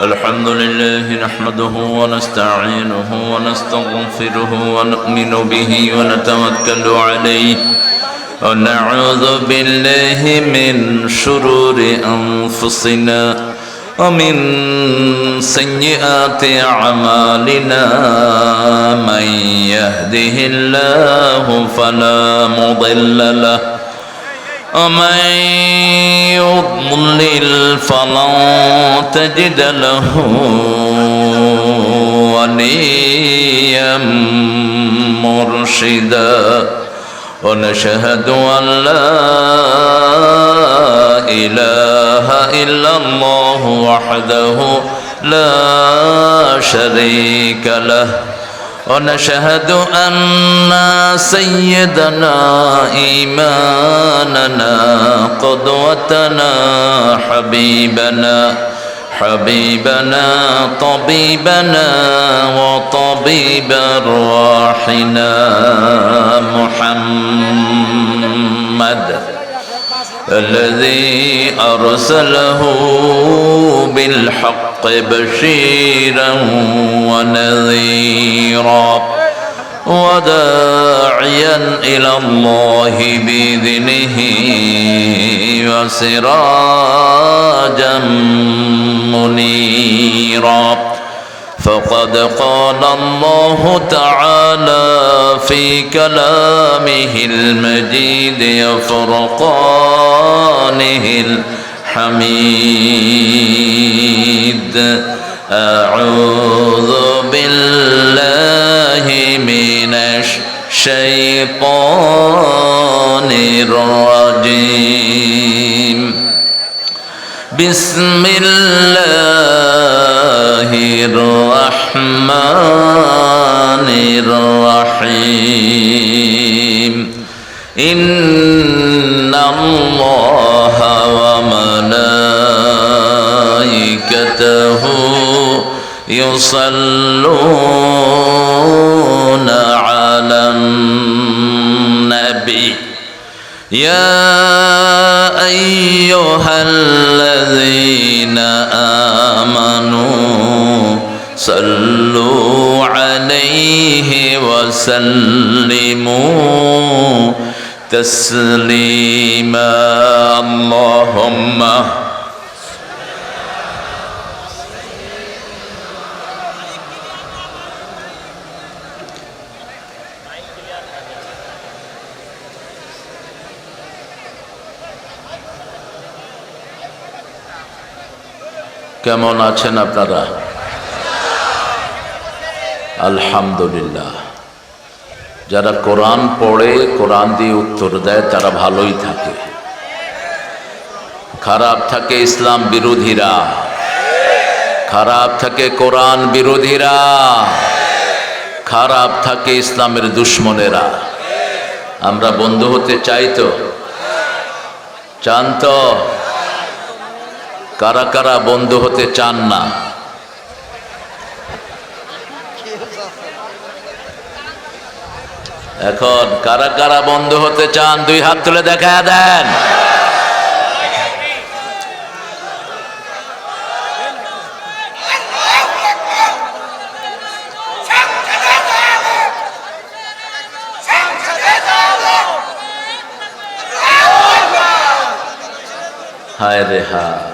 الحمد لله نحمده ونستعينه ونستغفره ونؤمن به ونتوكل عليه ونعوذ بالله من شرور أنفسنا ومن سيئات أعمالنا من يهده الله فلا مضل له ومن يضلل فلن تجد له وليا مرشدا ونشهد أن لا إله إلا الله وحده لا شريك له ونشهد أن سيدنا إيماننا قدوتنا حبيبنا طبيبنا وطبيب أرواحنا محمد الذي أرسله بالحق بشيرا ونذيرا وداعيا إلى الله بإذنه وسراجا منيرا فقد قال الله تعالى في كلامه المجيد وفرقانه الحميد أعوذ بالله من الشيطان الرجيم بسم الله الرحمن الرحيم إن الله وملائكته يصلون على النبي يا أيها الذين آمنوا صلوا عليه وسلموا تسليما اللهم কেমন আছেন আপনারা? আলহামদুলিল্লাহ। যারা কোরআন পড়ে কোরআন দিয়ে উত্তর দেয় তারা ভালোই থাকে। খারাপ থাকে ইসলাম বিরোধীরা, খারাপ থাকে কোরআন বিরোধীরা, খারাপ থাকে ইসলামের দুশ্মনেরা। আমরা বন্ধু হতে চাই তো? চান তো? কারা কারা বন্ধু হতে চান না? এখন কারা কারা বন্ধু হতে চান দুই হাত তুলে দেখা দেন। হায় রে হায়,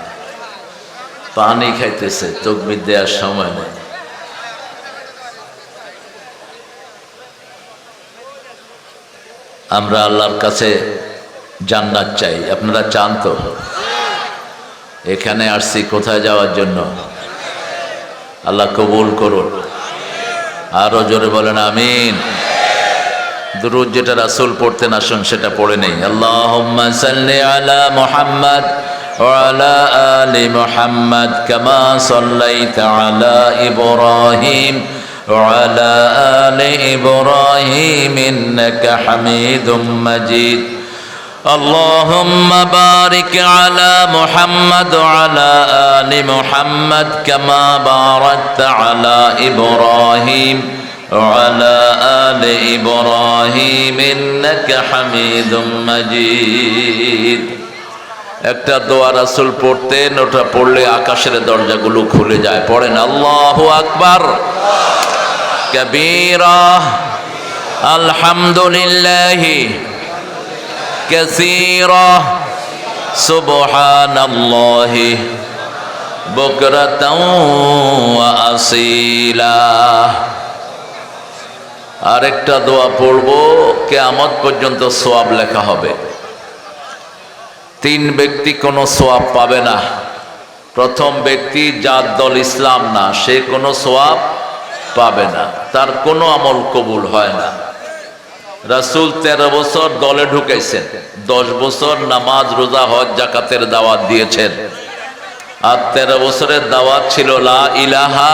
পানি খাইতেছে, তকবীর দেওয়ার সময় নেই। আমরা আল্লাহর কাছে জান্নাত চাই, আপনারা চান তো? এখানে আসছি কোথায় যাওয়ার জন্য? আল্লাহ কবুল করুন। আরো জোরে বলেন আমিন। দুরূদ যেটা রাসূল পড়তেন আসুন সেটা পড়ে নেই। আল্লাহুম্মা সাল্লি আলা মুহাম্মাদ وعلى آل محمد كما صليت على إبراهيم وعلى آل إبراهيم إنك حميد مجيد اللهم بارك على محمد وعلى آل محمد كما باركت على إبراهيم وعلى آل إبراهيم إنك حميد مجيد একটা দোয়া রাসূল পড়তেন, ওটা পড়লে আকাশের দরজাগুলো খুলে যায়। পড়েন আল্লাহু আকবার কাবীরা আলহামদুলিল্লাহি কাসীরা সুবহানাল্লাহি বুকরাতাও ওয়া আসীলা। আরেকটা দোয়া পড়বো, কিয়ামত পর্যন্ত সওয়াব লেখা হবে। 3 ব্যক্তি কোনো সওয়াব পাবে না। প্রথম ব্যক্তি যার দল ইসলাম না, সে কোনো সওয়াব পাবে না, তার কোনো আমল কবুল হয় না। রাসূল 13 বছর দলে ঢুকাইছেন, 10 বছর নামাজ রোজা হজ যাকাতের দাওয়াত দিয়েছেন, আর 13 বছরের দাওয়াত ছিল লা ইলাহা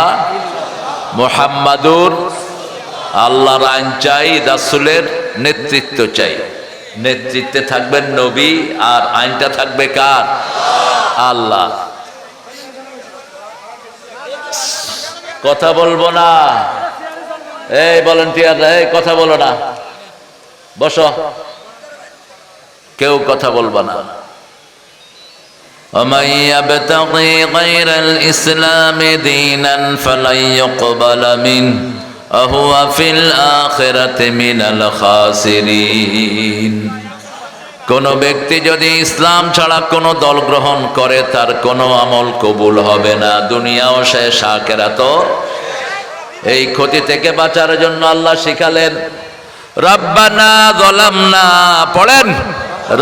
মুহাম্মাদুর, আল্লাহর আইন চাই, রাসূলের নেতৃত্ব চাই। নেতৃত্বে থাকবেন নবী, আর আইনটা থাকবে কার? আল্লাহ। কথা বলবো না, এই ভলান্টিয়াররা, এই কথা বলো না, বসো, কেউ কথা বলবো না। ومن يبتغي غير الإسلام دينا فلن يقبل منه وهو في الآخرة من الخاسرين। কোন ব্যক্তি যদি ইসলাম ছাড়া কোনো দল গ্রহণ করে, তার কোনো আমল কবুল হবে না, দুনিয়াও শেষ আখিরাতও। এই ক্ষতি থেকে বাঁচার জন্য আল্লাহ শিখালেন রব্বানা যালামনা, পড়েন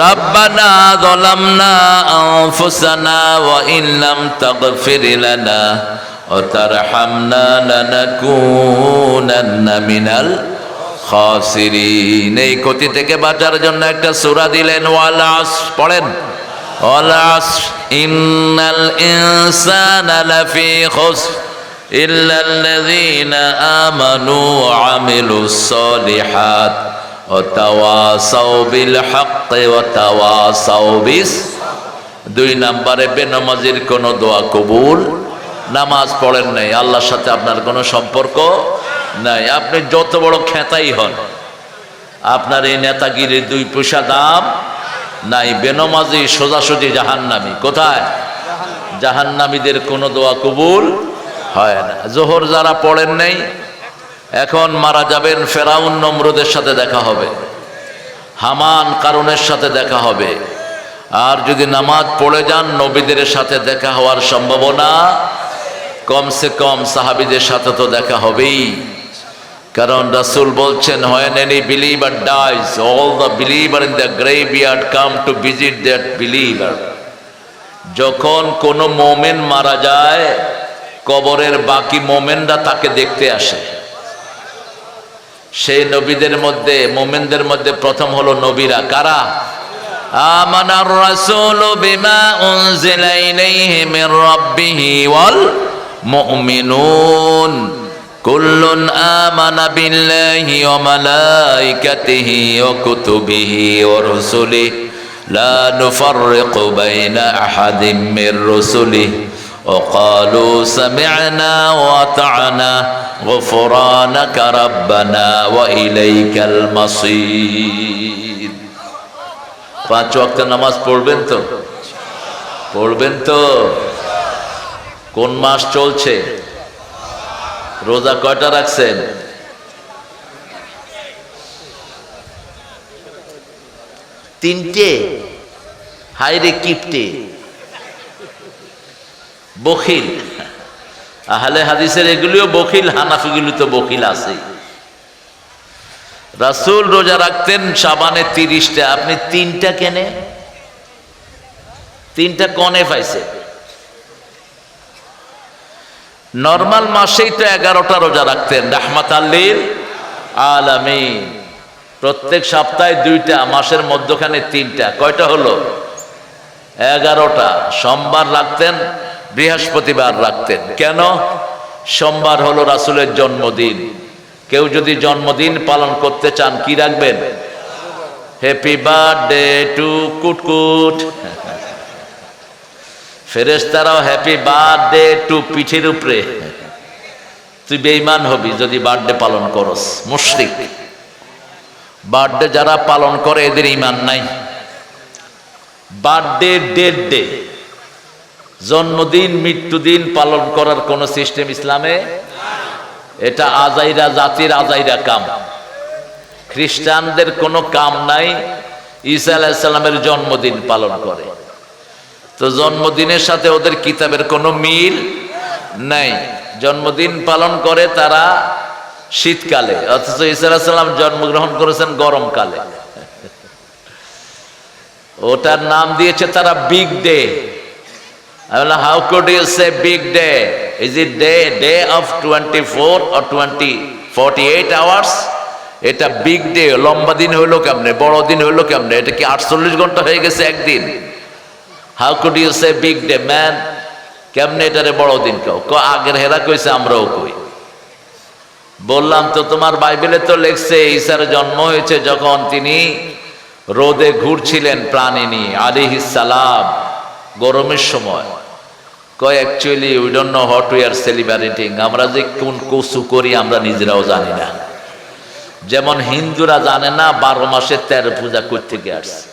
রব্বানা যালামনা আনফুসানা ওয়া ইল্লাম তাগফির লানা ওয়া তারহামনা লানাকুনান্না মিনাল খাসিরিন। এই ক্ষতি থেকে বাঁচার জন্য একটা সূরা দিলেন, ওয়াল আসর, পড়েন ওয়াল আসর ইন্নাল ইনসানা লাফি খুসর ইল্লাল্লাযীনা আমানু ওয়া আমিলুস সালিহাত ওয়া তাওয়াসাউ বিল হাক্কি ওয়া তাওয়াসাউ বিস। 2 নম্বরে বেনামাজির কোনো দোয়া কবুল। নামাজ পড়েন নাই, আল্লাহর সাথে আপনার কোনো সম্পর্ক নাই, আপনি যত বড় খেতাই হন, আপনার এই নেতাগিরির 2 পয়সা দাম নাই। বেনামাজি সোজাসুজি জাহান্নামী। কোথায়? জাহান্নামীদের কোনো দোয়া কবুল হয় না। জোহর যারা পড়েন নাই, এখন মারা যাবেন, ফেরাউন নমরুদের সাথে দেখা হবে, হামান কারুনের সাথে দেখা হবে। আর যদি নামাজ পড়ে যান, নবীদের সাথে দেখা হওয়ার সম্ভাবনা কমসে কম সাহাবীদের সাথে তো দেখা হবেই। কারণ রাসূল বলছেন, when any believer dies, all the believer in the graveyard come to visit that believer. যখন কোনো মুমিন মারা যায়, কবরের বাকি মুমিনরা তাকে দেখতে আসে। সেই নবীদের মধ্যে, মুমিনদের মধ্যে প্রথম হলো নবীরা। কারা? আমানার রাসূলু বিমা উনজিলা ইলাইহি মির রাব্বিহি ওয়াল মুমিনুন কুল্লুন আমানা বিল্লাহি ওয়া মালাইকাতিহি ওয়া কুতুবিহি ওয়া রুসুলিহি লা নুফাররিকু বাইনা আহাদিম মির রুসুলিহি وقالوا سمعنا وأطعنا غفرانك ربنا وإليك المصير। 5 ওয়াক্ত নামাজ পড়বেন তো? পড়বেন তো? কোন মাস চলছে? রোজা কয়টা রাখছেন? 3টে। হায়রে কিপটে, বখিল। আহলে হাদিসের এগুলিও বখিল, হানাফিগুলো তো বখিল আছে। রাসূল রোজা রাখতেন শাবানে 30টা, আপনি 3টা কেনে? 3টা কনে পাইছে? নরমাল মাসেই তো 11টা রোজা রাখতেন রাহমাতাল লিল আলামিন। প্রত্যেক সপ্তাহে 2টা, মাসের মধ্যখানে 3টা, কয়টা হলো? 11টা। সোমবার রাখতেন, বৃহস্পতিবার রাখতেন। কেন? সোমবার হলো রাসূলের জন্মদিন। কেউ যদি জন্মদিন পালন করতে চান, কি রাখবেন? Happy birthday to Kutkut. ফেরেশতারাও হ্যাপি বার্থডে টু পিঠের উপরে। তুই বেঈমান হবি যদি বার্থডে পালন করস, মুশরিক। বার্থডে যারা পালন করে এদের ঈমান নাই। বার্থডে, ডেথ ডে, জন্মদিন মৃত্যুদিন পালন করার কোন সিস্টেম ইসলামে, এটা আজাইরা জাতির আজাইরা কাম। খ্রিস্টানদের কোনো কাম নাই ঈসা আলাইহিস সালামের জন্মদিন পালন করে। তো জন্মদিনের সাথে ওদের কিতাবের কোনো মিল নাই। জন্মদিন পালন করে তারা শীতকালে, অথচ ঈসা আলাইহিস সালাম জন্মগ্রহণ করেছেন গরমকালে। ওটার নাম দিয়েছে তারা big day. How could you say big day? Is it day of 24 or 48 hours? এটা বিগ ডে, লম্বা দিন হইলো কেমনে, বড় দিন হইলো কেমনে? এটা কি 48 ঘন্টা হয়ে গেছে একদিন? How could you say big day man? কেমনে এটারে বড় দিন কেউ আগের হেরা কইছে, আমরাও কই। বললাম তো তোমার বাইবেলে তো লেখছে ঈসার জন্ম হয়েছে যখন তিনি রোদে ঘুরছিলেন প্রাণী নিয়ে আলাইহিস সালাম, গরমের সময়। কয় actually we don't know what we are celebrating. আমরা যে কোন কসু করি আমরা নিজেরাও জানি না। যেমন হিন্দুরা জানে না 12 মাসে 13 পূজা কই থেকে আসছে।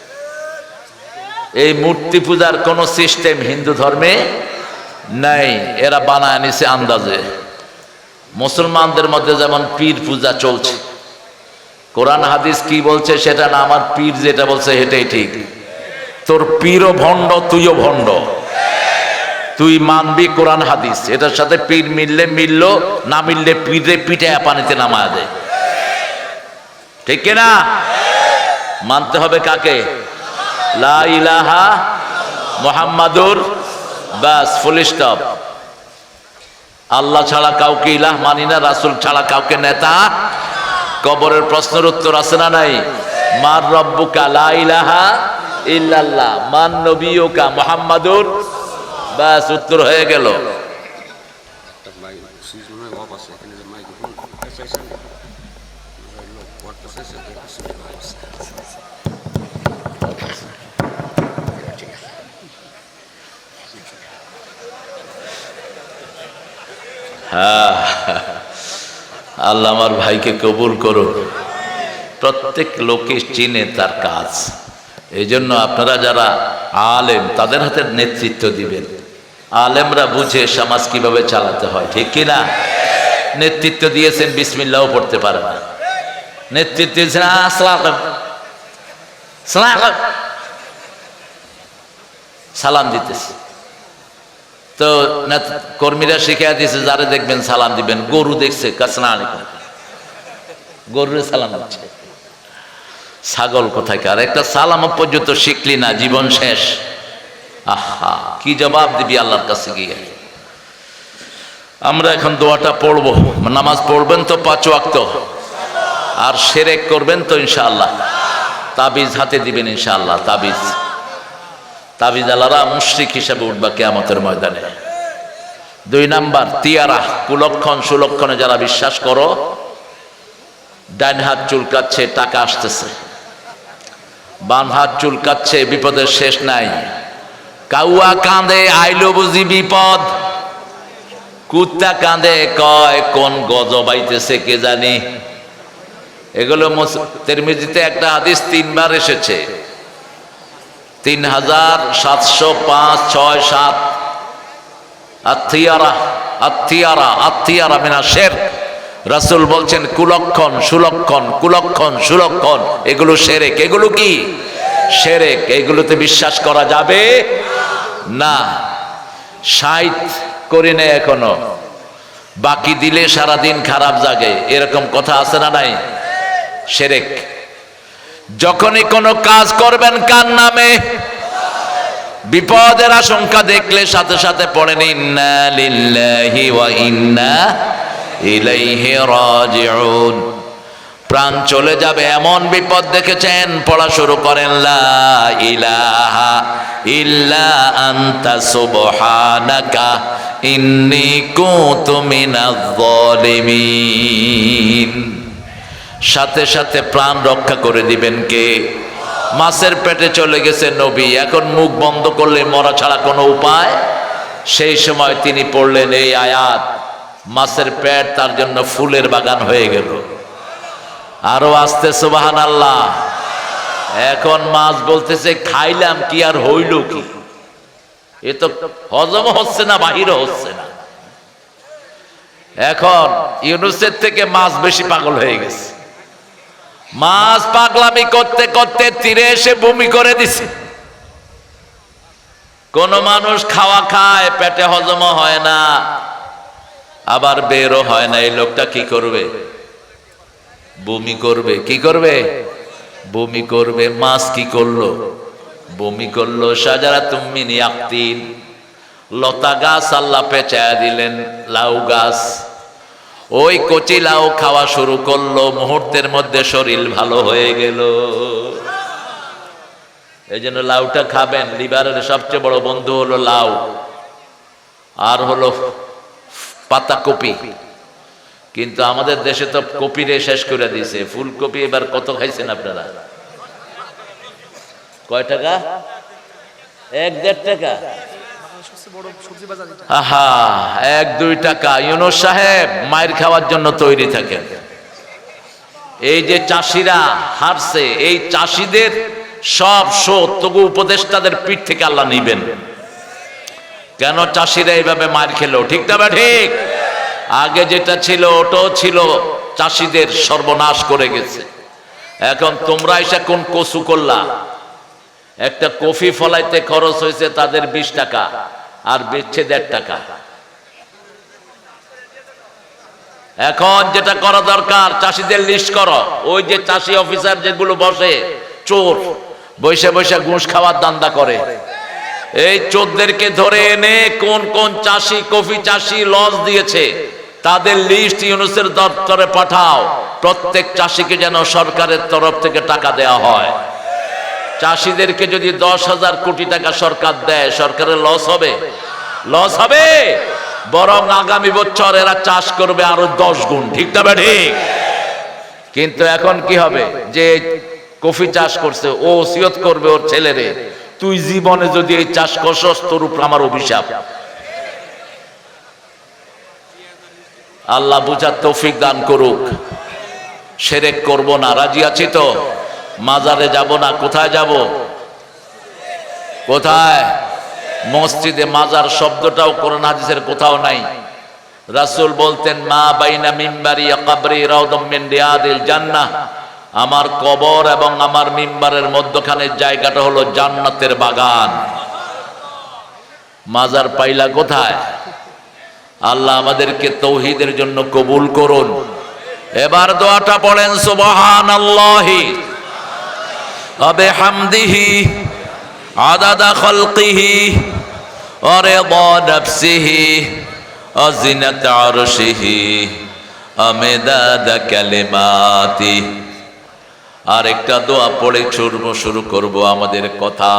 এই মূর্তি পূজার কোন সিস্টেম হিন্দু ধর্মে নাই, এরা বানায় নিছে আন্দাজে। মুসলমানদের মধ্যে যেমন পীর পূজা চলছে, কোরআন হাদিস কি বলছে সেটা না, আমার পীর যেটা বলছে সেটাই ঠিক। তোর পীরও ভণ্ড, তুইও ভণ্ড। তুই মানবি কোরআন হাদিস, এটার সাথে পীর মিললে মিললো, না মিললে পীরে পিঠে পানিতে নামায় দেয়। ঠিক কিনা? মানতে হবে কাকে? লা ইলাহা মুহাম্মাদুর, বাস, ফুল স্টপ। আল্লাহ ছাড়া কাউকে ইলাহ মানি না, রাসূল ছাড়া কাউকে নেতা। কবরের প্রশ্নের উত্তর আছে না নাই? মার রব্বুকা, লা ইলাহা ইল্লাল্লাহ। মান নবিয়ুকা, মুহাম্মাদুর, বাস, উত্তর হয়ে গেল। হ্যাঁ, আল্লাহ আমার ভাইকে কবুল করো। প্রত্যেক লোকে চিনে তার কাজ। এই জন্য আপনারা যারা আলেম তাদের হাতে নেতৃত্ব দিবেন। আলেমরা বুঝে সমাজ কিভাবে চালাতে হয়, ঠিক কিনা? নেতৃত্ব দিয়েছেন, বিসমিল্লাহও পড়তে পারে না। নেতৃত্ব দিয়েছেন সালাম দিতেছে। তো কর্মীরা শিখিয়ে দিয়েছে যারা দেখবেন সালাম দিবেন। গরু দেখছে কাসনা, গরুরে সালাম দিচ্ছে। ছাগল কোথাকার, একটা সালাম পর্যন্ত শিখলি না, জীবন শেষ। আহা, কি জবাব দিবি আল্লাহর কাছে গিয়ে? আমরা এখন দোয়াটা পড়বো। নামাজ পড়বেন তো 5 ওয়াক্ত, আর শিরক করবেন তো ইনশাআল্লাহ। তাবিজ হাতে দিবেন ইনশাআল্লাহ। তাবিজ আলারা মুশরিক হিসাবে উঠবা কিয়ামতের ময়দানে। 2 নাম্বার, তিয়ারা, কুলক্ষণ সুলক্ষণে যারা বিশ্বাস করো। ডান হাত চুলকাচ্ছে, টাকা আসতেছে। বাম হাত চুলকাচ্ছে, বিপদের শেষ নাই। কাউয়া কাঁদে, আইলো বুঝি বিপদ। কুত্তা কাঁদে, কয় কোন গজব আইতেছে কে জানি। এগুলো তিরমিজিতে একটা হাদিস 3 বার এসেছে, 3705, 6, 7। আত্মীয়ারা মিনা শেরক। রাসূল বলছেন কুলক্ষণ সুলক্ষণ, কুলক্ষণ সুলক্ষণ এগুলো শিরক। এগুলো কি? শিরক। এগুলোতে বিশ্বাস করা যাবে না। 60 করে নেই এখনো, বাকি দিলে সারাদিন খারাপ জাগে, এরকম কথা আছে না নাই? শিরক। যখনই কোনো কাজ করবেন কার নামে, বিপদের আশঙ্কা দেখলে সাথে সাথে পড়েন ইন্না লিল্লাহি ওয়া ইন্না ইলাইহি রাজিউন। প্রাণ চলে যাবে এমন বিপদ দেখেছেন, পড়া শুরু করেন লা ইলাহা ইল্লা আনতা সুবহানাকা ইন্নী কুনতু মিনাজ জালিমিন। সাথে সাথে প্রাণ রক্ষা করে দিবেন কে? মাছের পেটে চলে গেছে নবী, এখন মুখ বন্ধ করলে মরা ছাড়া কোনো উপায়। সেই সময় তিনি পড়লেন এই আয়াত, মাছের পেট তার জন্য ফুলের বাগান হয়ে গেল। আরো আসতে সুবহানাল্লাহ। এখন মাছ বলতেছে খাইলাম কি আর হইল কি, এ তো হজম হচ্ছে না, বাহিরও হচ্ছে না। এখন ইউনুসের থেকে মাছ বেশি পাগল হয়ে গেছে। মাছ পাগলামি করতে করতে তীরে এসে বমি করে দিছে। কোন মানুষ খাওয়া খায়, পেটে হজম হয় না, আবার বেরও হয় না, এই লোকটা কি করবে? বমি করবে। কি করবে? বমি করবে। মাছ কি করলো? বমি করলো। শাজারাতুম মিন ইয়াকতিন, লতা গাছ আল্লাহ পেঁচায়া দিলেন, লাউ গাছ। ওই কচি লাউ খাওয়া শুরু করলো, মুহূর্তের মধ্যে শরীর ভালো হয়ে গেল। এই জন্য লাউটা খাবেন। লিভারের সবচেয়ে বড় বন্ধু হলো লাউ, আর হলো পাতাকপি। কিন্তু আমাদের দেশে তো কপিরে শেষ করে দিয়েছে। ফুলকপি এবার কত খাইছেন আপনারা? কয় টাকা? 1-1.5 টাকা। আহা, 1-2 টাকা। ইউনুস সাহেব মায়ের খাওয়ার জন্য তৈরি থাকেন। এই যে চাষিরা হারছে, এই চাষিদের সব শোধ তবু উপদেষ্টাদের পিঠ থেকে আল্লাহ নিবেন। কেন চাষিরা এইভাবে মার খেলো? ঠিক না? ঠিক। আগে যেটা ছিল ওটাও ছিল চাষিদের সর্বনাশ করে গেছে। এখন তোমরা এসে কোন কসু করলা? একটা কফি ফলাইতে খরচ হয়েছে তাদের 20 টাকা, আর বেচছে 1.5 টাকা। এখন যেটা করা দরকার, চাষিদের লিস্ট করো। ওই যে চাষি অফিসার যেগুলো বসে, চোর বৈশা বৈশা ঘুষ খাওয়ার দান্দা করে, এই চোরদেরকে ধরে এনে কোন কোন চাষি কফি চাষি লস দিয়েছে তাদের লিস্ট ইউনুসের দপ্তরে পাঠাও। প্রত্যেক চাষিকে যেন সরকারের তরফ থেকে টাকা দেয়া হয়। চাষিদেরকে যদি 10,000 কোটি টাকা সরকার দেয়, সরকারের লস হবে? লস হবে? বরং আগামী বছর এরা চাষ করবে আরো 10 গুণ। ঠিক না? ঠিক। কিন্তু এখন কি হবে? যে কফি চাষ করছে ও ওসিয়ত করবে ওর ছেলেরে, তুই জীবনে যদি এই চাষ করছস তোর উপর আমার অভিশাপ। আল্লাহ বুঝার তৌফিক দান করুক। শিরক করব না, রাজি আছি তো? মাজারে যাব না। কোথায় যাব? কোথায়? মসজিদে। মাজার শব্দটাও কোরআন হাদিসের কোথাও নাই। রাসূল বলতেন, মা বাইনা মিম্বারি ওয়া কবরি রাউদাম মিন রিয়াদিল জান্নাহ, আমার কবর এবং আমার মিম্বারের মধ্যখানের জায়গাটা হলো জান্নাতের বাগান। মাজার পাইলা কোথায়? আল্লাহ আমাদেরকে তৌহিদের জন্য কবুল করুন। এবার দোয়াটা পড়েন, সুবহানাল্লাহি ওয়া বিহামদিহি আদাদা খালকিহি ওয়া রিদা নাফসিহি ওয়া জিনাতা আরশিহি ওয়া মিদাদা কালিমাতিহি। আরেকটা দোয়া পড়ে শুরু করব আমাদের কথা।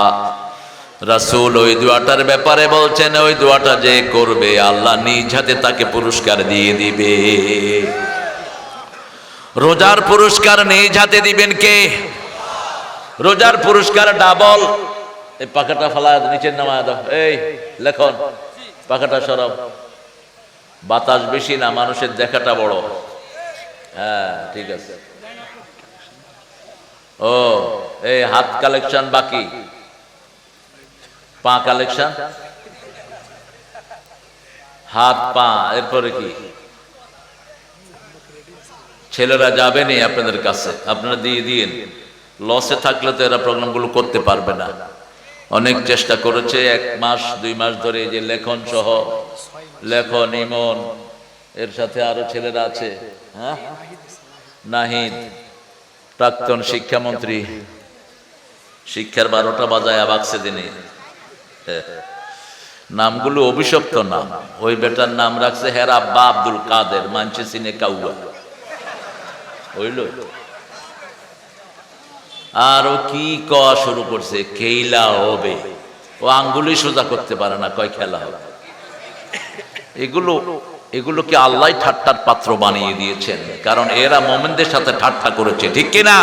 রাসূল ওই দোয়াটার ব্যাপারে বলছেন, ওই দোয়াটা যে করবে আল্লাহ নিজ হাতে তাকে পুরস্কার দিয়ে দিবে। রোজার পুরস্কার নিজ হাতে দিবেন কে? রোজার পুরস্কার ডাবল। এই পাখাটা ফালা নিচের নামায় দাও। এই লেখন পাখাটা সরাও। বাতাস বেশি না, মানুষের দেখাটা বড়। হ্যাঁ ঠিক আছে। ও এই হাত কালেকশন বাকি, পা কালেকশন, হাত পা, এরপরে কি? ছেলেরা যাবেনি আপনাদের কাছে, আপনারা দিয়ে দিন। লসে থাকলে তো এরা প্রোগ্রামগুলো করতে পারবে না। অনেক চেষ্টা করেছে, 1 মাস 2 মাস ধরে, যে লেখন সহ, লেখন, ইমন, এর সাথে আরো ছেলেরা আছে। হ্যাঁ, নাহিদ, প্রাক্তন শিক্ষামন্ত্রী, শিক্ষার 12টা বাজায় বাক্সে দিনে। নামগুলো অভিশপ্ত নাম। ওই বেটার নাম রাখছে হের আব্বা আব্দুল কাদের, মানছে সিনে কাউয়া। হইল? আর ও কি কওয়া শুরু করছে, খেলা হবে। ও আঙ্গুলি সোজা করতে পারে না, কয় খেলা হবে। এগুলোকে আল্লাহ ঠাট্টার পাত্র বানিয়ে দিয়েছেন, কারণ এরা মুমিনদের সাথে ঠাট্টা করেছে। ঠিক কিনা?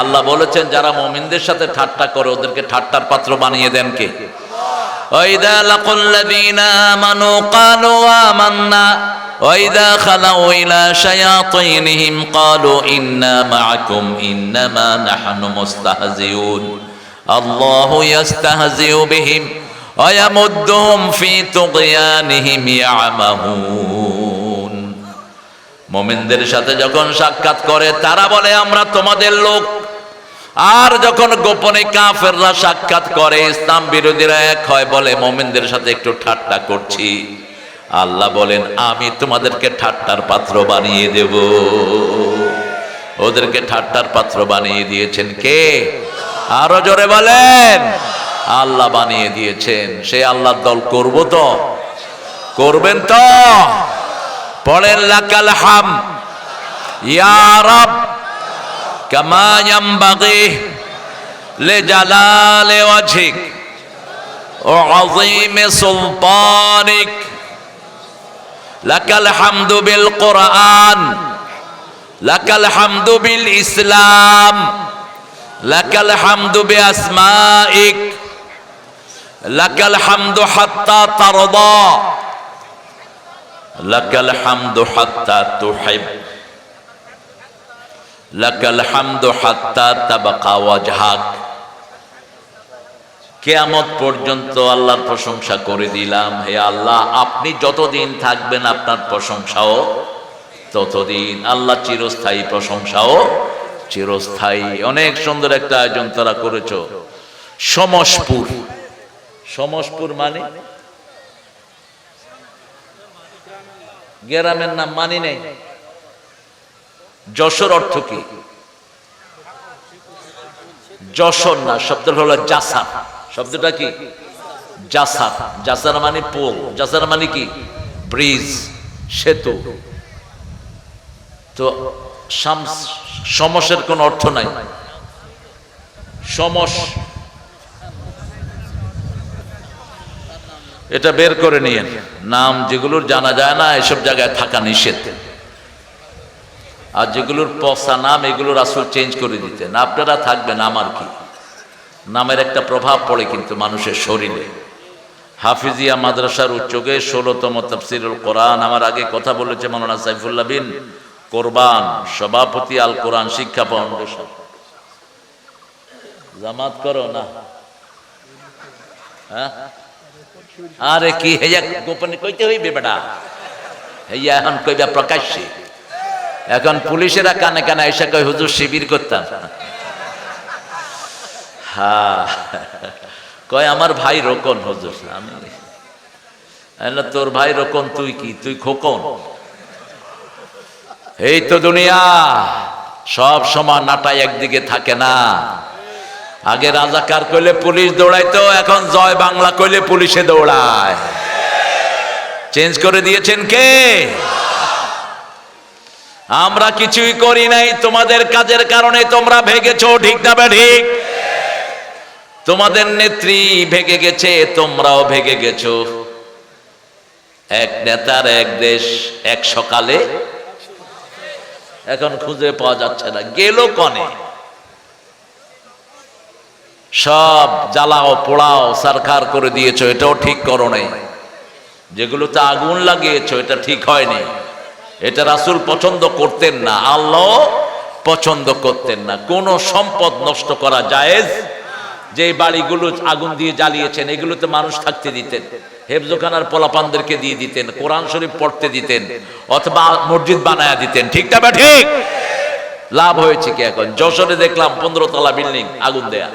আল্লাহ বলেছেন, যারা মুমিনদের সাথে ঠাট্টা করে ওদেরকে ঠাট্টার পাত্র বানিয়ে দেন কে? ওয়াইদা লাকুল লাযীনা আমানু ক্বালু আমান্না وإذا خلوا إلى شياطينهم قالوا إنا معكم إنما نحن مستهزئون الله يستهزئ بهم ويمدهم في طغيانهم يعمهون মুমিনদের সাথে যখন সাক্ষাৎ করে তারা বলে আমরা তোমাদের লোক, আর যখন গোপনে কাফেররা সাক্ষাৎ করে ইসলাম বিরোধীরা এক হয় বলে মুমিনদের সাথে একটু ঠাট্টা করছি। আল্লাহ বলেন আমি তোমাদেরকে ঠাট্টার পাত্র বানিয়ে দেব। ওদেরকে ঠাট্টার পাত্র বানিয়ে দিয়েছেন কে? আরো জোরে বলেন। আল্লাহ বানিয়ে দিয়েছেন। সেই আল্লাহর দল করব তো? করবেন তো? পড়েন লাকাল হাম ইয়া রাব কামা ইয়ামবাগি লিজালালি ওয়াজহিক ওয়া আযীমি সুলতানিক লাকাল হামদু বিল কুরআন লাকাল হামদু বিল ইসলাম লাকাল হামদু বিআসমাইক লাকাল হামদু হাত্তা তারদা লাকাল হামদু হাত্তা তুহিব লাকাল হামদু হাত্তা তাবকা ওয়াজহাক। কিয়ামত পর্যন্ত আল্লাহর প্রশংসা করে দিলাম। হে আল্লাহ, আপনি যতদিন থাকবেন আপনার প্রশংসাও ততদিন। আল্লাহ চিরস্থায়ী, প্রশংসাও চিরস্থায়ী। অনেক সুন্দর একটা আয়োজন তারা করেছো। সমসপুর, সমসপুর মানে গ্রামের নাম মানি নেই। যশোর অর্থ কি? যশোর না, শব্দ হলো জাসার। শব্দটা কি? জাসার। জাসার মানে পোল, জাসার মানে কি? ব্রিজ, সেতু। তো সমসের কোন অর্থ নাই। সমস এটা বের করে নিয়েন। নাম যেগুলোর জানা যায় না এসব জায়গায় থাকা নিষেধ। আর যেগুলোর পচা নাম এগুলো রাসূল চেঞ্জ করে দিতেন। আপনারা থাকবেন, আমার কি? নামের একটা প্রভাব পড়ে কিন্তু মানুষের শরীরে। হাফিজিয়া মাদ্রাসার উচ্চকে 16তম তাফসীরুল কোরআন, আমার আগে কথা বলেছে মাওলানা সাইফুল্লাহ বিন কোরবান, সভাপতি আল কোরআন শিক্ষা ফাউন্ডেশন। জামাত করো না? হ্যাঁ, আরে কি হেয়া গোপনে কইতে হইবে বেটা? হেয়া এখন কইবা প্রকাশ্যে। এখন পুলিশেরা কানে কানে এসে কই হুজুর শিবির করতাম। হ্যাঁ, কয় আমার ভাই রোকন হুজুর। আমি তোর ভাই রোকন, তুই কি? তুই খোকন। এই তো দুনিয়া, সব সময় নাটাই একদিকে থাকে না। আগে রাজাকার কইলে পুলিশ দৌড়াইতো, এখন জয় বাংলা কইলে পুলিশে দৌড়ায়। চেঞ্জ করে দিয়েছেন কে? আমরা কিছুই করি নাই, তোমাদের কাজের কারণে তোমরা ভেগেছো। ঠিক না ঠিক? তোমাদের নেত্রী ভেগে গেছে, তোমরাও ভেগে গেছো। এক নেতার এক দেশ, এক সকালে। এখন খুঁজে পাওয়া যাচ্ছে না, গেল কনে। সব জ্বালাও পোড়াও সরকার করে দিয়েছো, এটাও ঠিক করো নাই। যেগুলোতে আগুন লাগিয়েছো এটা ঠিক হয়নি। এটা রাসূল পছন্দ করতেন না, আল্লাহ পছন্দ করতেন না। কোন সম্পদ নষ্ট করা জায়েজ? যে বাড়িগুলো আগুন দিয়ে জ্বালিয়েছেন এগুলোতে মানুষ থাকতে দিতেন, হেফজখানার পোলাপানদেরকে দিয়ে দিতেন, কোরআন শরীফ পড়তে দিতেন, অথবা মসজিদ বানায়া দিতেন। ঠিক না ঠিক? লাভ হয়েছে কি? এখন যশোরে দেখলাম 15 তলা বিল্ডিং আগুন দেয়া,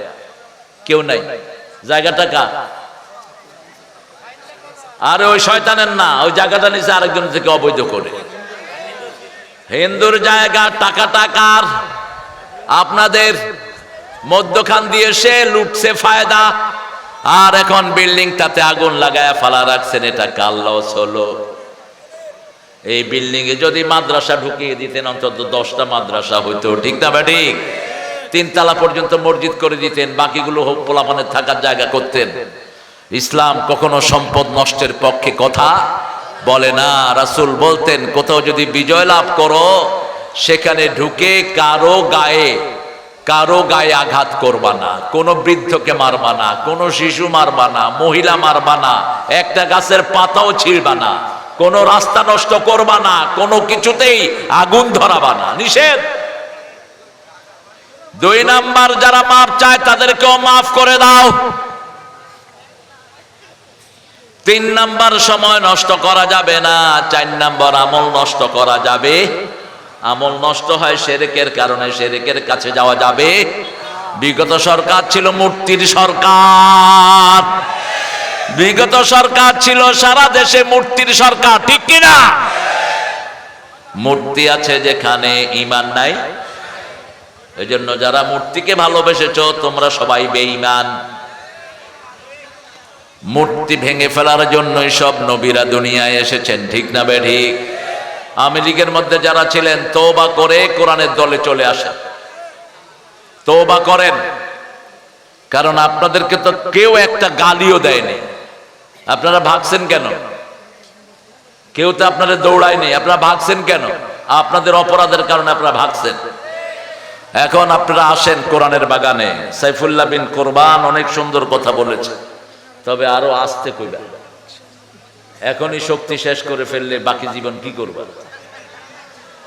কেউ নাই। জায়গাটা কার? আরে ওই শয়তানের না, ওই জায়গাটা নিচে আরেকজন থেকে অবৈধ করে। হিন্দুর জায়গা, টাকাটা কার? আপনাদের। মধ্যখান দিয়ে সে লুটছে ফায়দা, আর এখন বিল্ডিংটাতে আগুন লাগায় ফালা রাখছেন। এটা কার লস হলো? এই বিল্ডিং এ যদি মাদ্রাসা ঢুকিয়ে দিতেন, অন্তত 10টা মাদ্রাসা হইতো। ঠিক না বা ঠিক? 3 তলা পর্যন্ত মসজিদ করে দিতেন, বাকিগুলো হোক পোলাপানের থাকার জায়গা করতেন। ইসলাম কখনো সম্পদ নষ্টের পক্ষে কথা বলে না। রাসূল বলতেন কোথাও যদি বিজয় লাভ করো, সেখানে ঢুকে কারো গায়ে আঘাত করবা না, কোনো বৃদ্ধকে মারবা না, কোনো শিশু মারবা না, মহিলা মারবা না, একটা গাছের পাতাও ছিঁড়বা না, কোন রাস্তা নষ্ট করবা না, কোনো কিছুতেই আগুন ধরাবা না, নিষেধ। 2 নাম্বার, যারা মাফ চায় তাদেরকেও মাফ করে দাও। 3 নাম্বার, সময় নষ্ট করা যাবে না। 4 নাম্বার, আমল নষ্ট করা যাবে। আমল নষ্ট হয় শিরকের কারণে, শিরকের কাছে যাওয়া যাবে। বিগত সরকার ছিল মূর্তির সরকার, বিগত সরকার ছিল সারা দেশে মূর্তির সরকার, ঠিক কিনা? মূর্তি আছে যেখানে, ঈমান নাই। এজন্য যারা মূর্তিকে ভালোবেসেছো তোমরা সবাই বেঈমান। মূর্তি ভেঙে ফেলার জন্যই সব নবীরা দুনিয়ায় এসেছেন, ঠিক না বেঠিক? আমেরিকার মধ্যে যারা ছিলেন তওবা করে কোরআনের দলে চলে আসেন, তওবা করেন। কারণ আপনাদেরকে তো কেউ একটা গালিও দেয়নি, আপনারা ভাগছেন কেন? কেউ তো আপনাদের দৌড়ায়নি, আপনারা ভাগছেন কেন? আপনাদের অপরাধের কারণে আপনারা ভাগছেন। এখন আপনারা আসেন কোরআনের বাগানে। সাইফুল্লাহ বিন কোরবান অনেক সুন্দর কথা বলেছে, তবে আরো আস্তে কইবা। এখনই শক্তি শেষ করে ফেললে বাকি জীবন কি করবা?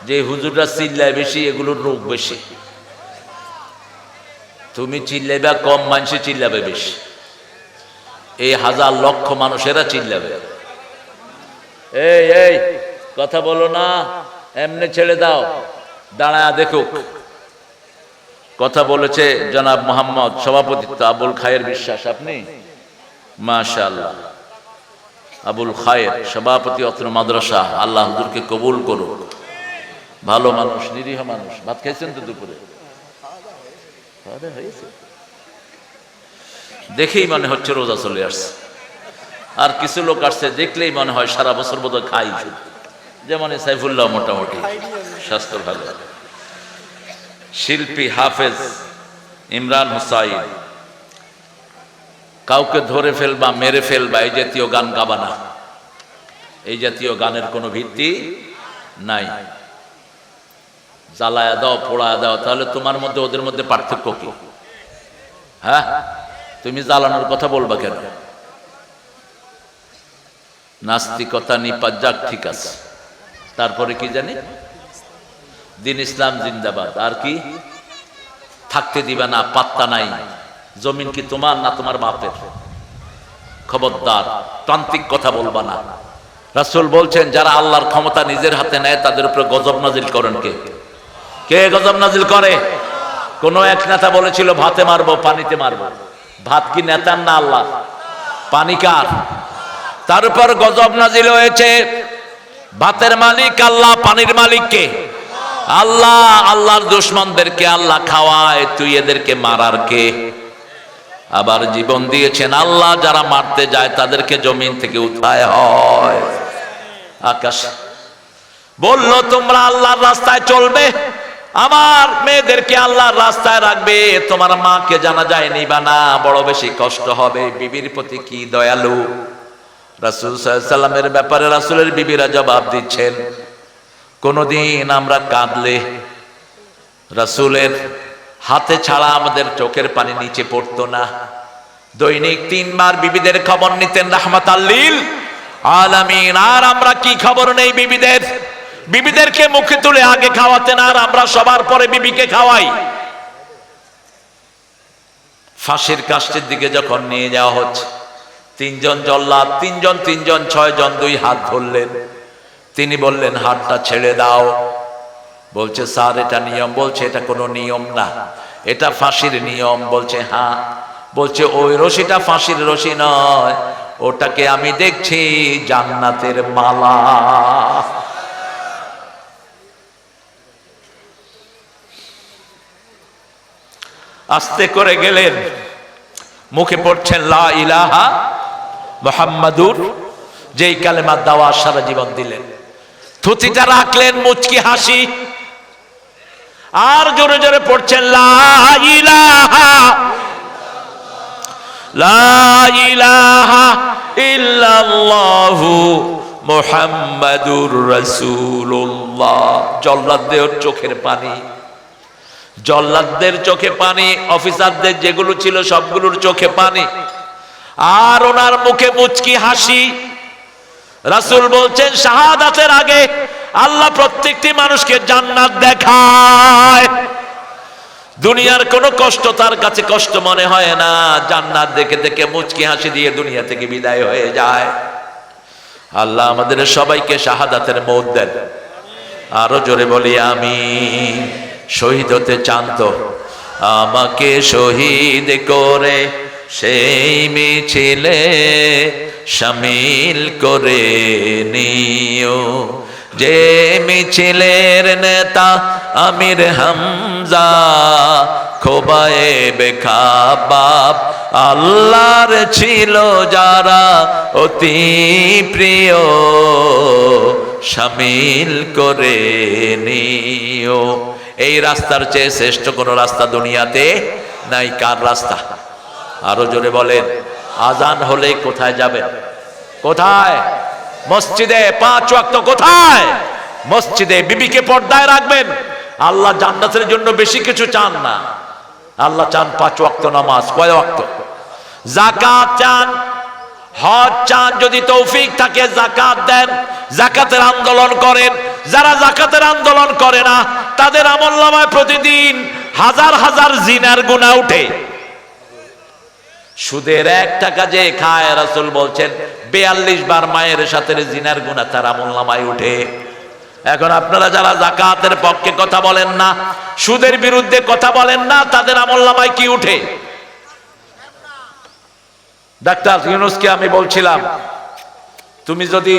যে হুজুররা চিল্লায় বেশি, এগুলোর রোগ বেশি। তুমি চিল্লাইবা কম, মানুষে চিল্লাবে বেশি। এই হাজার লক্ষ মানুষেরা চিল্লাবে। এই এই কথা বলো না, এমনি ছেড়ে দাও, দাঁড়ায় দেখুক। কথা বলেছে জনাব মোহাম্মদ, সভাপতিত্ব আবুল খায়ের বিশ্বাস। আপনি মাশাআল্লাহ, আবুল খায়ের সভাপতি অত্র মাদ্রাসা। আল্লাহ হুজুরকে কবুল করুক। ভালো মানুষ, নিরীহ মানুষ। ভাত খাইছেন তো দুপুরে? দেখেই মনে হচ্ছে রোজা চলে আসছে। আর কিছু লোক আসছে দেখলেই মনে হয় সারা বছর বোধহয় খাই। যেমন সাইফুল্লাহ মোটামুটি স্বাস্থ্য ভালো। শিল্পী হাফেজ ইমরান হুসাইন, কাউকে ধরে ফেলবা, মেরে ফেলবা, এই জাতীয় গান গাবা না। এই জাতীয় গানের কোনো ভিত্তি নাই। জ্বালায়া দাও, পোড়ায়া দাও, তাহলে তোমার মধ্যে ওদের মধ্যে পার্থক্য কি? হ্যাঁ, তুমি জ্বালানোর কথা বলবা কেন? নাস্তিকতা নিপাত যাক, ঠিক আছে। তারপরে কি জানি, দিন ইসলাম জিন্দাবাদ। আর কি? থাকতে দিবা না, পাত্তা নাই। জমিন কি তোমার না তোমার বাপের? খবরদার, প্রান্তিক কথা বলবা না। রাসূল বলছেন, যারা আল্লাহর ক্ষমতা নিজের হাতে নেয় তাদের উপরে গজব নাজিল করেন কে? কে গজব নাজিল করে? কোন এক নেতা বলেছিল ভাতে মারবো, পানিতে মারবো। ভাত কি নেতার না আল্লাহ? পানি কার? তার উপর গজব নাজিল হয়েছে। ভাতের মালিক আল্লাহ, পানির মালিক কে? আল্লাহ। আল্লাহর দুশমনদেরকে আল্লাহ খাওয়ায়, তুই এদেরকে মারার কে? আবার জীবন দিয়েছেন আল্লাহ, যারা মারতে যায় তাদেরকে জমিন থেকে উঠায় হয় আকাশ। বললো তোমরা আল্লাহর রাস্তায় চলবে, আমার মেয়েদেরকে আল্লাহর রাস্তায় রাখবে, তোমার মাকে জানা যায় নিবা না, বড় বেশি কষ্ট হবে। বিবির প্রতি কি দয়ালু! রাসূল সাল্লাল্লাহু আলাইহি সাল্লামের ব্যাপারে রাসূলের বিবিরা জবাব দিচ্ছেন, কোনদিন আমরা কাঁদলে রাসূলের হাতে ছাড়া আমাদের চোখের পানি নিচে পড়তো না। দৈনিক 3 বার বিবিদের খবর নিতেন রাহমাতাল লিল আলামিন। আর আমরা কি খবর নেই বিবিদের? বিবিদেরকে মুখে তুলে আগে খাওয়াতেন, আর আমরা সবার পরে বিবিকে খাওয়াই। ফাঁসির কাষ্ঠের দিকে যখন নিয়ে যাওয়া হচ্ছে, 3 জন জল্লাদ, 3 জন 6 জন 2 হাত ধরলেন। তিনি বললেন, হাতটা ছেড়ে দাও। বলছে, স্যার এটা নিয়ম। বলছে, এটা কোনো নিয়ম না, এটা ফাঁসির নিয়ম। বলছে, হ্যাঁ। বলছে, ওই রশিটা ফাঁসির রশি নয়, ওটাকে আমি দেখছি জান্নাতের মালা। আস্তে করে গেলেন, মুখে পড়ছেন লা ইলাহা মুহাম্মাদুর, যেই কালেমার দাওয়াত সারা জীবন দিলেন। থুতিটা রাখলেন মুচকি হাসি, আর জোরে জোরে পড়ছেন লা ইলাহা ইল্লাল্লাহু মুহাম্মাদুর রাসূলুল্লাহ। জল্লাদদের চোখের পানি, জল্লাদদের চোখে পানি, অফিসারদের যেগুলো ছিল সবগুলোর চোখে পানি, আর ওনার মুখে মুচকি হাসি। রাসূল বলছেন শাহাদাতের আগে আল্লাহ প্রত্যেকটি মানুষকে জান্নাত দেখায়। দুনিয়ার কোনো কষ্ট তার কাছে কষ্ট মনে হয় না, জান্নাত দেখে দেখে মুচকি হাসি দিয়ে দুনিয়া থেকে বিদায় হয়ে যায়। আল্লাহ আমাদের সবাইকে শাহাদাতের মওত দেন। আরো জোরে বলি আমিন। শহীদ হতে চান তো আমাকে শহীদ করে সেই মিছিলে শামিল করে নিও, যে মিছিলের নেতা আমির হামজা খোবায়েবে খাবাব আল্লাহর ছিল যারা অতি প্রিয় শামিল করে নিও। এই রাস্তার চেয়ে শ্রেষ্ঠ কোন রাস্তা দুনিয়াতে নাই। কার রাস্তা? আরো জোরে বলেন। আজান হলে কোথায় যাবেন? কোথায়? মসজিদে। 5 ওয়াক্ত কোথায়? মসজিদে। বিবিকে পর্দায় রাখবেন। আল্লাহ জান্নাতের জন্য বেশি কিছু চান না, আল্লাহ চান 5 ওয়াক্ত নামাজ। কয় ওয়াক্ত? যাকাত চান, হজ চান, যদি তৌফিক থাকে যাকাত দেন, যাকাতের আন্দোলন করেন। যারা যাকাতের আন্দোলন করে না তাদের আমলনামায় প্রতিদিন হাজার হাজার জিনার গুনাহ উঠে। সুদের 1 টাকা যে খায় রাসূল বলছেন 42 বার মায়ের সাথে জিনার গুনাহ তার আমলনামায় উঠে। এখন আপনারা যারা যাকাতের পক্ষে কথা বলেন না, সুদের বিরুদ্ধে কথা বলেন না, তাদের আমলনামায় কি উঠে? ডাক্তার ইউনূসকে আমি বলছিলাম, তুমি যদি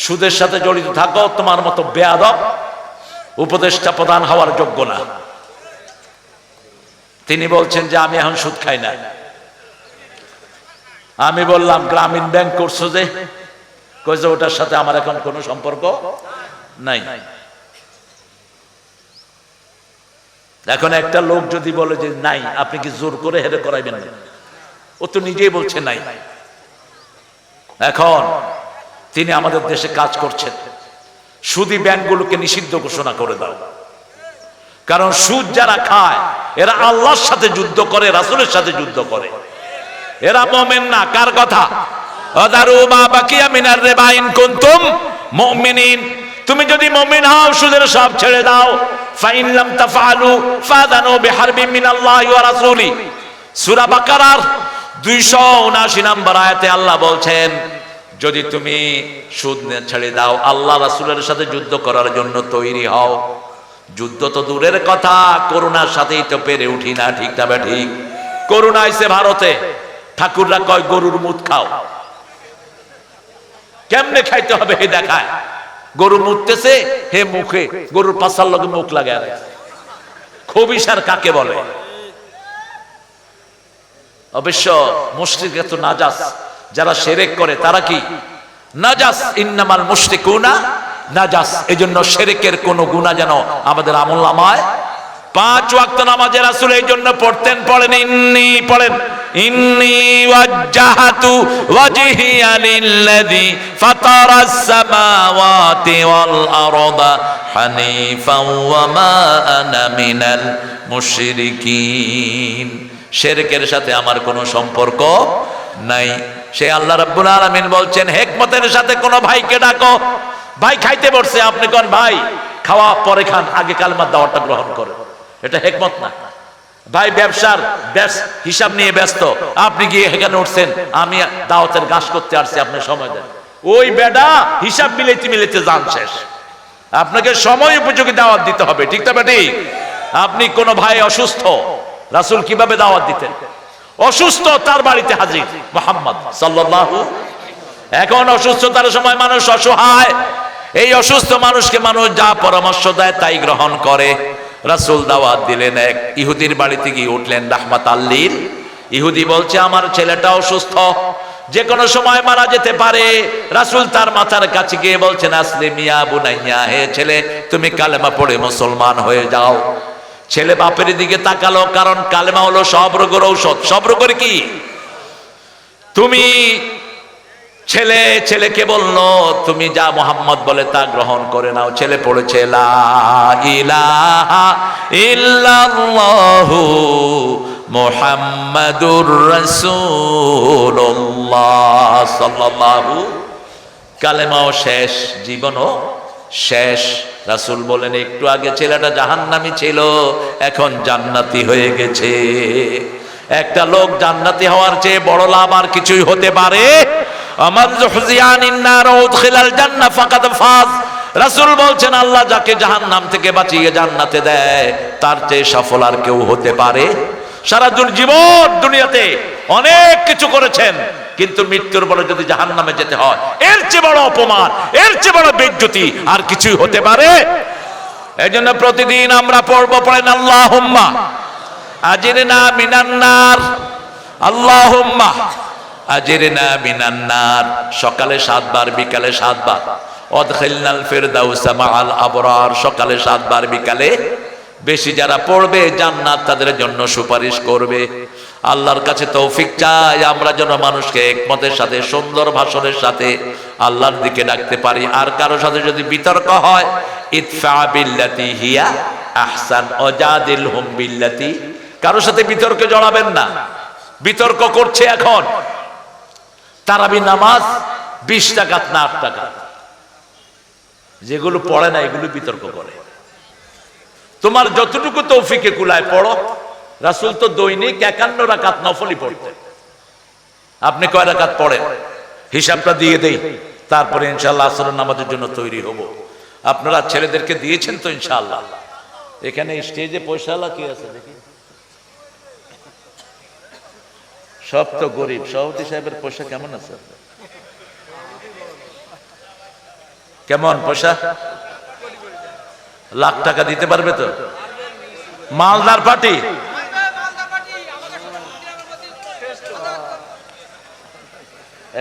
সুদের সাথে জড়িত থাকো তোমার মতো বেয়াদব উপদেষ্টা প্রধান হওয়ার যোগ্য না। তিনি বলছেন যে আমি এখন সুদ খাই না। আমি বললাম গ্রামীণ ব্যাংক করছো যে? কইছে ওটার সাথে আমার এখন কোনো সম্পর্ক নাই। এখন একটা লোক যদি বলে যে নাই, আপনি কি জোর করে হেরে করাইবেন না? ও তো নিজেই বলছে নাই। এখন তিনি আমাদের দেশে কাজ করছেন, সুদী ব্যাংকগুলোকে নিষিদ্ধ ঘোষণা করে দাও। কারণ সুদ যারা খায় এরা আল্লাহর সাথে যুদ্ধ করে, রাসূলের সাথে যুদ্ধ করে। এরা মুমিন না। কার কথা? আদারু মা বাকিয়া মিনার রিবা ইন কুনতুম মুমিনিন। তুমি যদি মুমিন হও সুদের সব ছেড়ে দাও। ফাইন লাম তাফআলু ফাদানু বিহারবিন মিনাল্লাহি ওয়া রাসূলি। সূরা বাকারার 279 নম্বর আয়াতে আল্লাহ বলছেন যদি তুমি সুদ ছেড়ে দাও আল্লাহ রাসূলের সাথে যুদ্ধ করার জন্য তৈরি হও। যুদ্ধ তো দূরের কথা, করোনার সাথেই তো পেরে উঠি না। ঠিক না বে ঠিক? করোনা আইছে ভারতে, ঠাকুররা কয় গরুর মুত খাও। কেমনে খাইতে হবে হে দেখায়। গরু মুততেছে, হে মুখে গরুর পাছার লগে মুখ লাগায়। খবিসার কাকে বলে? অবশ্য মুশরিক তো নাজাস, যারা শিরক করে তারা কি নাজাস। ইন্নামাল মুশরিকুনা নাজাস। এজন্য শিরকের কোন গুনাহ যেন আমাদের আমলনামায়। 5 ওয়াক্ত নামাজে রাসূল এই জন্য পড়তেন। পড়েন ইন্নী, পড়েন ইন্নী ওয়াজ্জাহাতু ওয়াজহিয়া লিল্লাযী ফাতারাস সামাওয়াতি ওয়াল আরদা হানিফাও ওয়া মা আনা মিনাল মুশরিকিন। শিরকের সাথে আমার কোনো সম্পর্ক নাই। সে আল্লাহ রাব্বুল আলামিন বলছেন হিকমতের সাথে কোন ভাইকে ডাকো। ভাই খাইতে বসছে, আপনি কোন ভাই খাওয়া পরে খান, আগে কালেমার দাওয়াতটা গ্রহণ করে। এটা হিকমত না। ভাই ব্যবসার হিসাব নিয়ে ব্যস্ত, আপনি গিয়ে এখানে উঠছেন, আমি দাওয়াতের গাছ করতে আসছি, আপনি সময় দেন। ওই বেডা হিসাব মিলাইতে মিলাইতে যান শেষ। আপনাকে সময় উপযোগী দাওয়াত দিতে হবে। ঠিক না ঠিক? আপনি কোন ভাই অসুস্থ, রাসূল কিভাবে দাওয়াত দিতেন? অসুস্থ, তার বাড়িতে হাজির মুহাম্মদ সাল্লাল্লাহু। এখন অসুস্থতার সময় মানুষ অসহায়, এই অসুস্থ মানুষকে মানুষ যা পরামর্শ দেয় তাই গ্রহণ করে। রাসূল দাওয়াত দিলেন, এক ইহুদির বাড়িতে গিয়ে উঠলেন রাহমাতাল লিল। ইহুদি বলছে আমার ছেলেটা অসুস্থ, যে কোনো সময় মারা যেতে পারে। রাসূল তার মাথার কাছে গিয়ে বলছেন আসলিম ইয়া বুনাইয়া, হে ছেলে তুমি কালেমা পড়ে মুসলমান হয়ে যাও। ছেলে বাপের দিকে তাকালো, কারণ কালেমা হলো সব রোগের ঔষধ। সব রোগের কি? তুমি ছেলে ছেলেকে বললো তুমি যা মুহাম্মদ বলে তা গ্রহণ করে নাও। ছেলে পড়েছে লা ইলাহা ইল্লাল্লাহু মুহাম্মাদুর রাসূলুল্লাহ সাল্লাল্লাহু। কালেমাও শেষ, জীবনও শেষ। রাসূল বলেন একটু আগে ছেলেটা জাহান্নামী ছিল, এখন জান্নাতি হয়ে গেছে। একটা লোক জান্নাতি হওয়ার চেয়ে বড় লাভ আর কিছুই হতে পারে? আমার যুহজিয়ানিন নার ওয়া উদখিলাল জান্নাহ ফাকাদ ফাজ। রাসূল বলছেন আল্লাহ যাকে জাহান্নাম থেকে বাঁচিয়ে জান্নাতে দেয় তার চেয়ে সফল আর কেউ হতে পারে? সারা জীবন দুনিয়াতে অনেক কিছু করেছেন, কিন্তু মৃত্যুর পরে যদি জাহান্নামে যেতে হয় এর চেয়ে বড় অপমান, এর চেয়ে বড় বেইজ্জতি আর কিছুই হতে পারে? এজন্য প্রতিদিন আমরা পড়েন আল্লাহুম্মা আজিরনা মিনান নার, আল্লাহুম্মা আজিরনা মিনান নার। সকালে 7 বার, বিকালে 7 বার। অদখিলনাল ফিরদাউসা মাআল আবরার, সকালে 7 বার, বিকালে বেশি যারা পড়বে জান্নাত তাদের জন্য সুপারিশ করবে। আল্লাহর কাছে তৌফিক চাই আমরা যেন মানুষকে একমতের সাথে, সুন্দর ভাষণের সাথে আল্লাহর দিকে ডাকতে পারি। আর কারো সাথে যদি বিতর্ক হয়, ইদফা বিল্লাতি হিয়া আহসান ওয়াজাদিলহুম বিল্লাতি, কারো সাথে বিতর্কে জড়াবেন না। বিতর্ক করছে এখন তারাবি নামাজ 20 টাকা না 8 টাকা, যেগুলো পড়ে না এগুলো বিতর্ক করে। তোমার যতটুকু তৌফিকে কুলায় পড়ো। রাসূল তো দৈনিক 51 রাকাত নফলই পড়তেন। আপনি কয় রাকাত পড়েন হিসাবটা দিয়ে দেই, তারপরে ইনশাআল্লাহ আসরের নামাজের জন্য তৈরি হব। আপনারা ছেলেদেরকে দিয়েছেন তো ইনশাআল্লাহ? এখানে স্টেজে পয়সাওয়ালা কি আছে দেখি? সব তো গরিব। সভাপতি সাহেবের পয়সা কেমন আছে? কেমন পয়সা? লাখ টাকা দিতে পারবে তো? মালদার পার্টি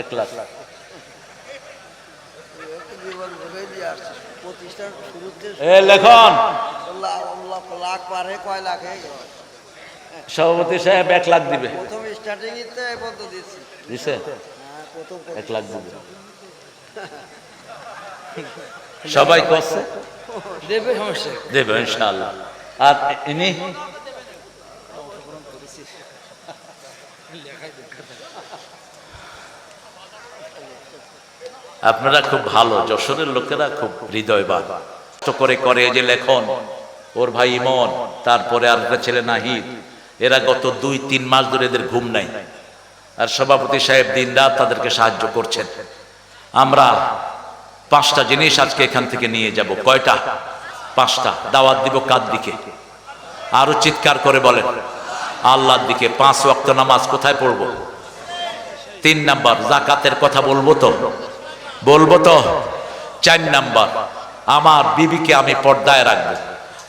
এক লাখ। লেখন সভাপতি সাহেব 1 লাখ দিবে। দিছে 1 লাখ দিবে। সবাই করছে দেবে, সমস্যা দেবে ইনশাআল্লাহ। আর ইনি আপনারা খুব ভালো, যশোরের লোকেরা খুব হৃদয়বান, কষ্ট করে করে যে লেখন, ওর ভাই ইমন, তারপরে আর একটা ছেলে নাহিদ, এরা গত 2-3 মাস ধরে এদের ঘুম নাই। আর সভাপতি সাহেব দিন রাত তাদেরকে সাহায্য করছেন। আমরা 5টা জিনিস আজকে এখান থেকে নিয়ে যাব। কয়টা? 5টা। দাওয়াত দিব কার দিকে? আরো চিৎকার করে বলেন আল্লাহর দিকে। 5 ওয়াক্ত নামাজ কোথায় পড়ব? 3 নাম্বার যাকাতের কথা বলবো তো? 4 নাম্বার আমার বিবিকে আমি পর্দায় রাখবো,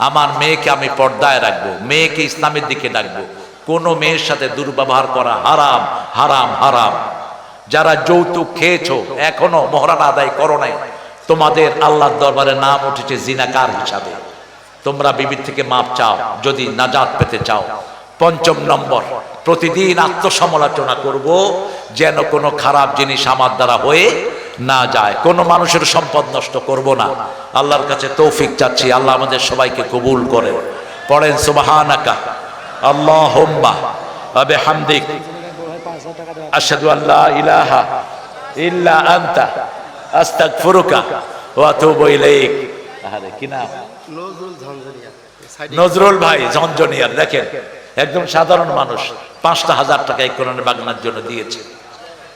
আমার মেয়েকে আমি পর্দায় রাখবো, মেয়েকে ইসলামের দিকে ডাকবো। কোনো মেয়ের সাথে দুর্ব্যবহার করা হারাম, হারাম, হারাম। যারা যৌতুক খেয়েছো এখনো মহরানা আদায় করো নাই, তোমাদের আল্লাহর দরবারে নাম উঠেছে জিনাকার হিসাবে। তোমরা বিবির থেকে মাপ চাও যদি নাজাত পেতে চাও। 5 নম্বর প্রতিদিন আত্মসমালোচনা করব যেন কোনো খারাপ জিনিস আমার দ্বারা হয়ে না যায়। কোনো মানুষের সম্পদ নষ্ট করব না। আল্লাহর কাছে তৌফিক চাচ্ছি, আল্লাহ আমাদের সবাইকে কবুল করে। পড়েন সুবহানাকা আল্লাহুম্মা ওয়া বিহামদিক আশহাদু আল্লা ইলাহা ইল্লা আনতা আস্তাগফিরুকা ওয়া আতুবু ইলাইক। আরে কি নাম? নজরুল ভাই ঝঞ্ঝনিয়ার। দেখেন একদম সাধারণ মানুষ 5,000 টাকা এই কোরআনের বাগনার জন্য দিয়েছে।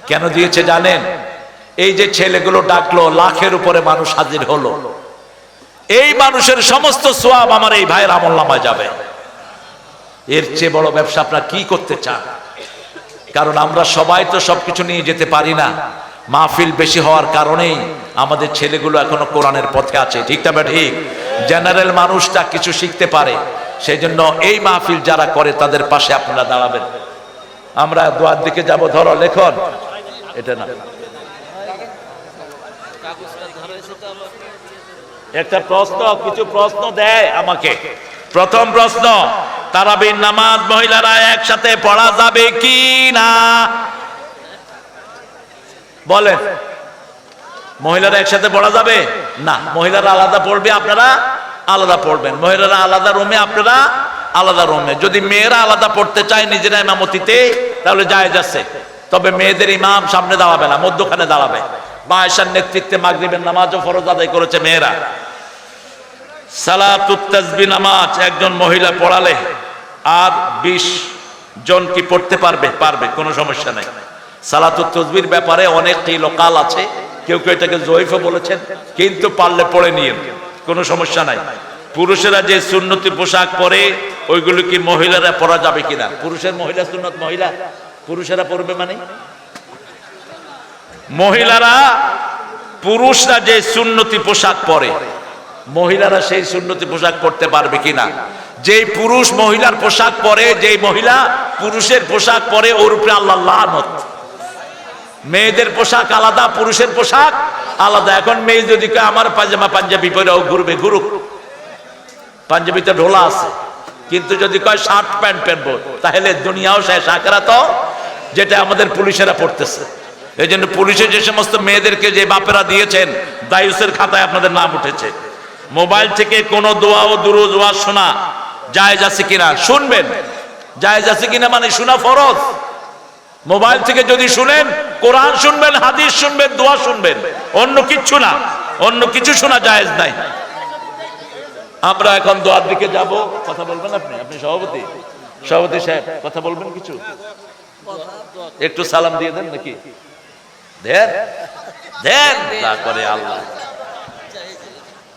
কেন দিয়েছে জানেন? এই যে ছেলেগুলো ডাকলো, লাখের উপরে মানুষ হাজির হলো, এই মানুষের সমস্ত সওয়াব আমার এই ভাইয়ের আমলনামায় যাবে। এর চেয়ে বড় ব্যবসা আপনারা কি করতে চান? কারণ আমরা সবাই তো সবকিছু নিয়ে যেতে পারি না। মাহফিল বেশি হওয়ার কারণেই আমাদের ছেলেগুলো এখনো কোরআনের পথে আছে। ঠিক না ঠিক? জেনারেল মানুষটা কিছু শিখতে পারে, সেই জন্য এই মাহফিল যারা করে তাদের পাশে আপনারা দাঁড়াবেন। আমরা দোয়ার দিকে যাব। ধরো লেখন এটা না, একটা প্রশ্ন, কিছু প্রশ্ন দেয় আমাকে। প্রথম প্রশ্ন, তারাবির নামাজ মহিলারা একসাথে পড়া যাবে কি না? বলেন, মহিলারা একসাথে পড়া যাবে না? মহিলারা আলাদা পড়বে, আপনারা আলাদা পড়বেন। মহিলারা আলাদা রুমে, আপনারা আলাদা রুমে। যদি মেয়েরা আলাদা পড়তে চায় নিজেরা ইমামতিতে, তাহলে জায়েজ আছে। তবে মেয়েদের ইমাম সামনে দাঁড়াবে না, মধ্যখানে দাঁড়াবে। মা আয়েশার নেতৃত্বে মাগরিবের নামাজও ফরজ আদায় করেছে মেয়েরা। সালাতুত তাসবিহ নামাজ একজন মহিলা পড়ালে আর 20 জন কি পড়তে পারবে? পারবে, কোনো সমস্যা নাই। সালাতুত তাসবিহর ব্যাপারে অনেকটি লোকাল আছে, কেউ কেউ এটাকে জয়ীফও বলেছেন, কিন্তু পারলে পড়ে নিয়ে, কোনো সমস্যা নাই। পুরুষেরা যে সুন্নতি পোশাক পরে ওইগুলো কি মহিলারা পরা যাবে কিনা? পুরুষের মহিলা সুন্নত মহিলা পুরুষেরা পরবে মানে মহিলারা পুরুষরা যে সুন্নতি পোশাক পরে মহিলারা সেই সুন্নতি পোশাক পরতে পারবে কিনা? যেই পুরুষ মহিলার পোশাক পরে, যেই মহিলা পুরুষের পোশাক পরে, ওর উপরে আল্লাহর লানত। মেয়েদের পোশাক আলাদা, পুরুষের পোশাক আলাদা। এখন মেয়ে যদি কয় আমার পাজামা পাঞ্জাবি পরে ও ঘুরবে, ঘুরুক, পাঞ্জাবিতে ঢোলা আছে, কিন্তু যদি কয় শার্ট প্যান্ট পরবো, তাহলে দুনিয়াও শেষ, আখিরাতও, যেটা আমাদের পুলিশেরা পড়তেছে। এই জন্য পুলিশে যে সমস্ত মেয়েদেরকে যে বাপেরা দিয়েছেন, দায়ুসের খাতায় আপনাদের নাম উঠেছে। মোবাইল থেকে কোনো দোয়া ও দুরূদ ওয়াজ শোনা জায়েজ আছে কিনা শুনবেন, জায়েজ আছে কিনা মানে শোনা ফরজ। মোবাইল থেকে যদি শুনেন, কোরআন শুনবেন, হাদিস শুনবেন, দোয়া শুনবেন, অন্য কিচ্ছু না, অন্য কিছু শোনা জায়েজ নাই। আমরা এখন দোয়ার দিকে যাব, কথা বলবেন আপনি? আপনি সভাপতি, সভাপতি সাহেব কথা বলবেন কিছু? একটু সালাম দিয়ে দেন নাকি? দেন দেন, তা করে আল্লাহ।